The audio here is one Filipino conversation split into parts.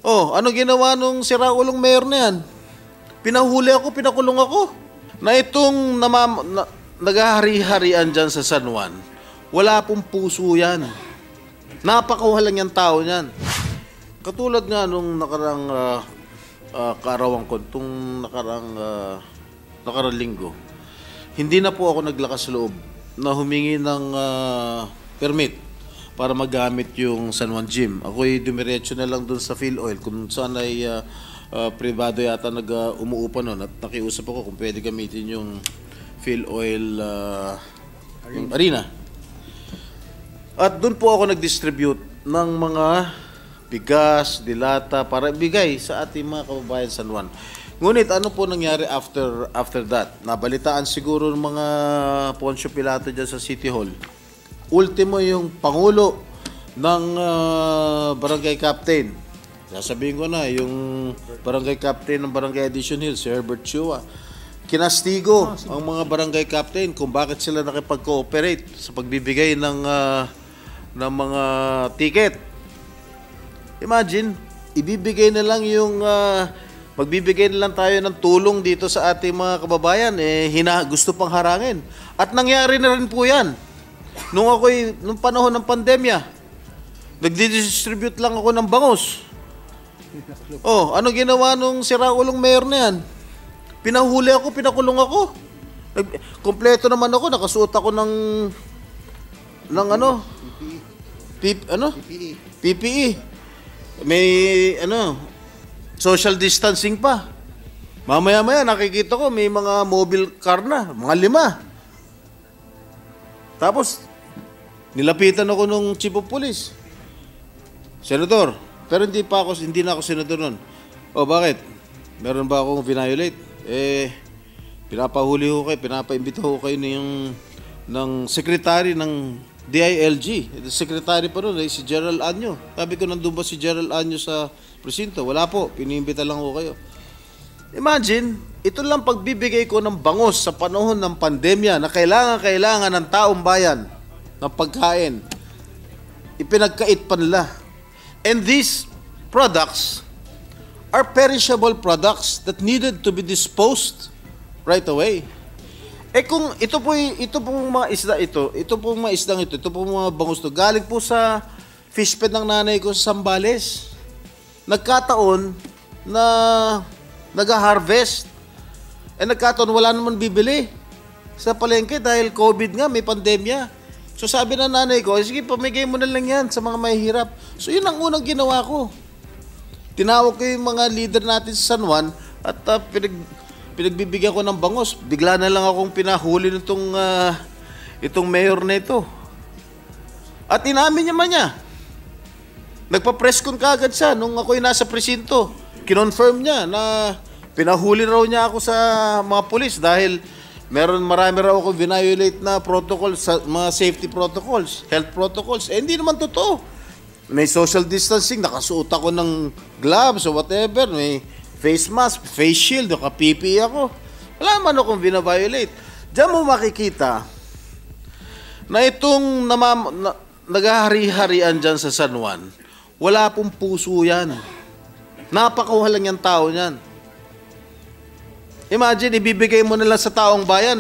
Oh, ano ginawa nung siraulong mayor na yan? Pinahuli ako, pinakulong ako. Na itong naghahari-harian dyan sa San Juan, wala pong puso yan. Napakawalang yung tao niyan. Katulad nga nung nakarang kaarawan ko, itong nakarang linggo, hindi na po ako naglakas loob na humingi ng permit para magamit yung San Juan Gym. Ako'y dumiretso na lang dun sa PhilOil kung saan ay privado yata umuupa nun at nakiusap ako kung pwede gamitin yung PhilOil yung arena. At dun po ako nag-distribute ng mga bigas, dilata para ibigay sa ating mga kababayan San Juan. Ngunit ano po nangyari after that? Nabalitaan siguro ng mga Poncio Pilato dyan sa City Hall. Ultimo yung Pangulo ng Barangay Captain. Sasabihin ko na, yung Barangay Captain ng Barangay Addition Hill, si Herbert Chua. Kinastigo ang mga Barangay Captain kung bakit sila nakipag-cooperate sa pagbibigay ng mga ticket. Imagine, ibibigay na lang yung magbibigay na lang tayo ng tulong dito sa ating mga kababayan, gusto pang harangin. At nangyari na rin po yan. Nung panahon ng pandemya, nagdi-distribute lang ako ng bangus. Oh, ano ginawa nung siraulong mayor na yan? Pinahuli ako, pinakulong ako. Kompleto naman ako, nakasuot ako ng PPE. May social distancing pa. Mamaya-maya nakikita ko may mga mobile car na, mga 5. Tapos nilapitan ako nung chief of police. Senador, pero hindi na ako senador noon. Oh, bakit? Meron ba akong violate? Pinapahuli ko kayo, pinapaimbita ko kayo ng secretary ng DILG. Secretary pa ron, si Gerald Anyo. Sabi ko, nandun ba si Gerald Anyo sa presinto? Wala po, piniimbita lang ko kayo. Imagine, ito lang pagbibigay ko ng bangus sa panahon ng pandemya na kailangan ng taong bayan ng pagkain. Ipinagkait pa nila. And these products are perishable products that needed to be disposed right away. Kung ito pong mga isda ito pong mga bangus to, galing po sa fish pen ng nanay ko sa Zambales. Nagkataon na nag-harvest. Nagkataon wala naman bibili sa palengke dahil COVID nga, may pandemya. So sabi ng nanay ko, sige, pamigay mo na lang yan sa mga mahihirap. So yun ang unang ginawa ko. Tinawag ko yung mga leader natin sa San Juan at pinagbibigyan ko ng bangus. Bigla na lang akong pinahuli itong mayor na ito. At inamin niya. Nagpa-press con kaagad siya nung ako'y nasa presinto. Kinonfirm niya na pinahuli raw niya ako sa mga pulis dahil marami raw akong violate na protocols, mga safety protocols, health protocols. Hindi naman totoo. May social distancing, nakasuot ako ng gloves o whatever, may face mask, face shield, naka-PPE ako. Wala man akong vina-violate. Diyan mo makikita na itong naghahari-harian dyan sa San Juan, wala pong puso yan. Napakawalang yung tao niyan. Imagine, ibibigay mo nila sa taong bayan,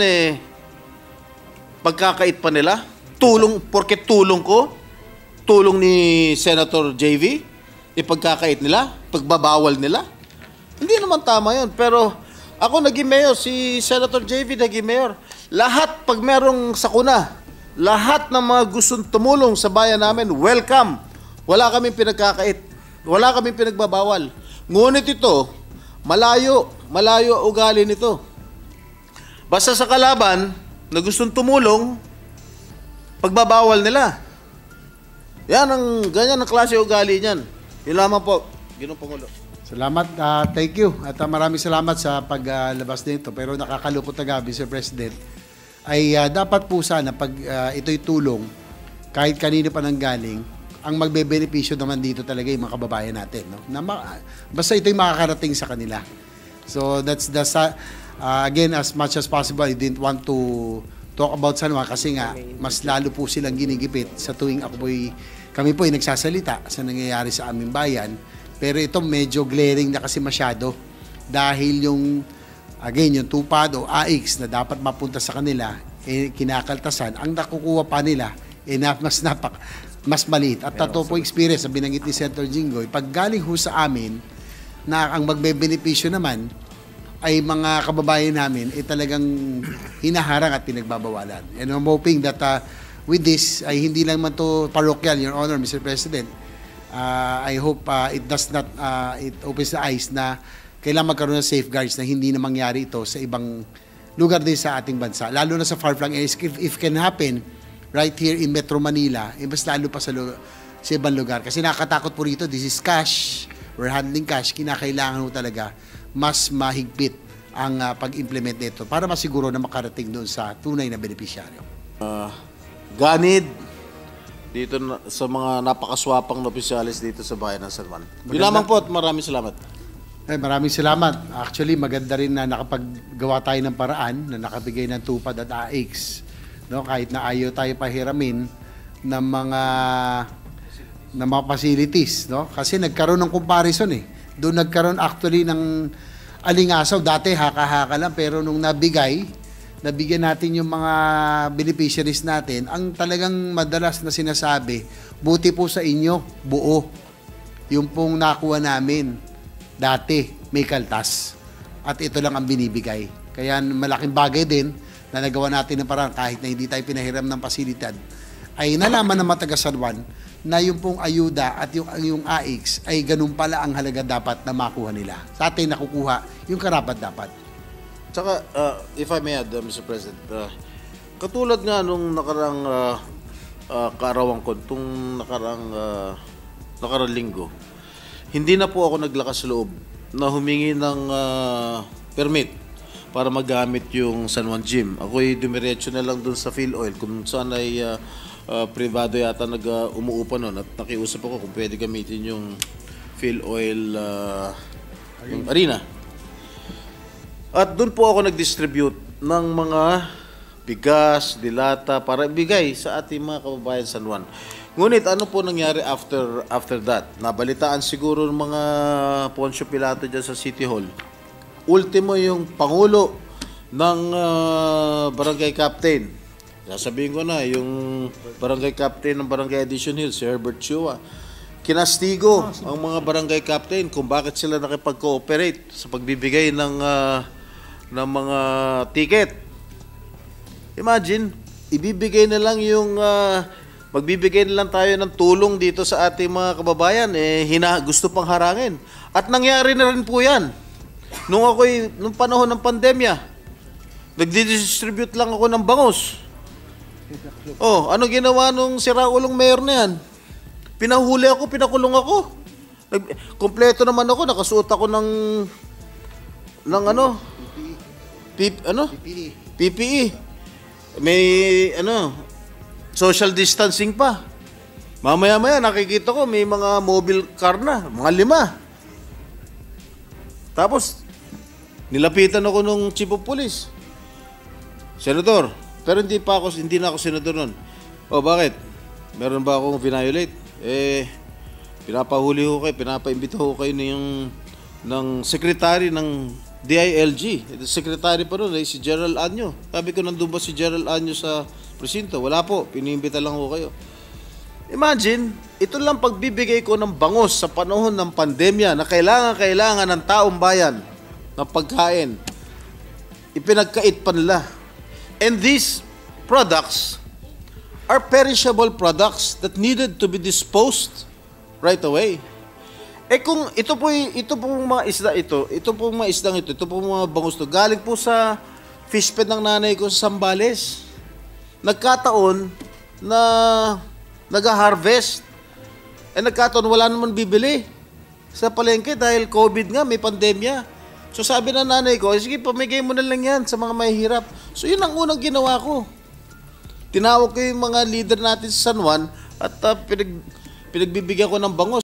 pagkakait pa nila. Porke tulong ko, tulong ni Senator JV, ipagkakait nila, pagbabawal nila. Hindi naman tama yun. Pero ako naging mayor, si Senator JV naging mayor. Lahat, pag merong sakuna, lahat ng mga gustong tumulong sa bayan namin, welcome. Wala kaming pinagkakait. Wala kaming pinagbabawal. Ngunit ito, malayo ugali nito. Basta sa kalaban na gustong tumulong, pagbabawal nila. Ganyan ang klase ugali niyan. Yun lamang po, Ginoong Pangulo. Salamat, thank you. At maraming salamat sa paglabas nito. Pero nakakalupot na gabi, Sir President, ay dapat po sana pag ito'y tulong, kahit kanino pa nang galing, ang magbe-benepisyo naman dito talaga yung mga kababayan natin. No? Basta ito'y makakarating sa kanila. So that's again, as much as possible, I didn't want to talk about San Juan kasi nga, mas lalo po silang ginigipit sa tuwing kami po ay nagsasalita sa nangyayari sa aming bayan. Pero ito medyo glaring na kasi masyado. Dahil yung, again, yung tupad o AX na dapat mapunta sa kanila, kinakaltasan, ang nakukuha pa nila, mas maliit. At totoo po experience, na binanggit ni Senator Jinggoy, pag galing ho sa amin, na ang magbebenepisyo naman, ay mga kababayan namin, talagang hinaharang at pinagbabawalan. And I'm hoping that with this, ay hindi lang man to parochial, Your Honor, Mr. President. I hope it does not, it opens the eyes na kailangan magkaroon ng safeguards na hindi na mangyari ito sa ibang lugar din sa ating bansa. Lalo na sa far-flung areas, if can happen right here in Metro Manila, mas lalo pa sa ibang lugar. Kasi nakakatakot po rito, this is cash, we're handling cash, kinakailangan mo talaga mas mahigpit ang pag-implement nito para masiguro na makarating doon sa tunay na benepisyaryo. Ganid dito sa mga napakaswapang na opisyalis dito sa bayan ng San Juan. Yun lamang po at maraming salamat. Maraming salamat. Actually, maganda rin na nakapaggawa tayo ng paraan na nakabigay ng tupad at AX. No? Kahit na ayaw tayo pahiramin ng mga facilities. No? Kasi nagkaroon ng comparison eh. Doon nagkaroon actually ng alingasaw. Dati haka-haka lang, pero nung nabigyan natin yung mga beneficiaries natin, ang talagang madalas na sinasabi, buti po sa inyo, buo. Yung pong nakuha namin, dati may kaltas. At ito lang ang binibigay. Kaya malaking bagay din na nagawa natin ng parang kahit na hindi tayo pinahiram ng pasilidad, ay nalaman ng mga taga San Juan na yung pong ayuda at yung AX ay ganun pala ang halaga dapat na makuha nila. Sa atin nakukuha yung karapat dapat. Tsaka, if I may add, Mr. President, katulad nga nung nakarang kaarawan ko, itong nakarang linggo, hindi na po ako naglakas loob na humingi ng permit para magamit yung San Juan Gym. Ako'y dumiretso na lang dun sa Phil Oil kung saan ay privado yata umuupa nun at nakiusap ako kung pwede gamitin yung Phil Oil yung arena. At doon po ako nag-distribute ng mga bigas, dilata para ibigay sa ating mga kababayan San Juan. Ngunit ano po nangyari after that? Nabalitaan siguro ng mga Poncio Pilato dyan sa City Hall. Ultimo yung Pangulo ng Barangay Captain. Sasabihin ko na, yung Barangay Captain ng Barangay Addition Hill, si Herbert Chua. Kinastigo ang mga Barangay Captain kung bakit sila nakipag-cooperate sa pagbibigay ng mga ticket. Imagine, ibibigay na lang yung magbibigay na lang tayo ng tulong dito sa ating mga kababayan, gusto pang harangin. At nangyari na rin po yan. Nung panahon ng pandemya, nagdi-distribute lang ako ng bangus. Oh, ano ginawa nung siraulong mayor na yan? Pinahuli ako, pinakulong ako. Kompleto naman ako, nakasuot ako ng PPE. May social distancing pa. Mamaya-maya nakikita ko may mga mobile car na, mga 5. Tapos nilapitan ako nung chief of police. Senador, pero hindi na ako senador noon. O bakit? Meron ba akong violate? Pinapahuli ko kayo, pinapaimbita ko kayo ng secretary ng DILG. Secretary pa ron, si Gerald Anyo. Sabi ko, nandun ba si Gerald Anyo sa presinto? Wala po, piniimbita lang ko kayo. Imagine, ito lang pagbibigay ko ng bangus sa panahon ng pandemya na kailangan ng taong bayan ng pagkain. Ipinagkait pa nila. And these products are perishable products that needed to be disposed right away. Kung ito pong mga isda ito pong mga bangus to, galing po sa fish pet ng nanay ko sa Sambales. Nagkataon na nag-harvest. Nagkataon wala naman bibili sa palengke dahil COVID nga, may pandemya. So sabi ng nanay ko, sige, pamigay mo na lang yan sa mga mahihirap. So yun ang unang ginawa ko. Tinawag ko yung mga leader natin sa San Juan at pinagbibigyan ko ng bangus.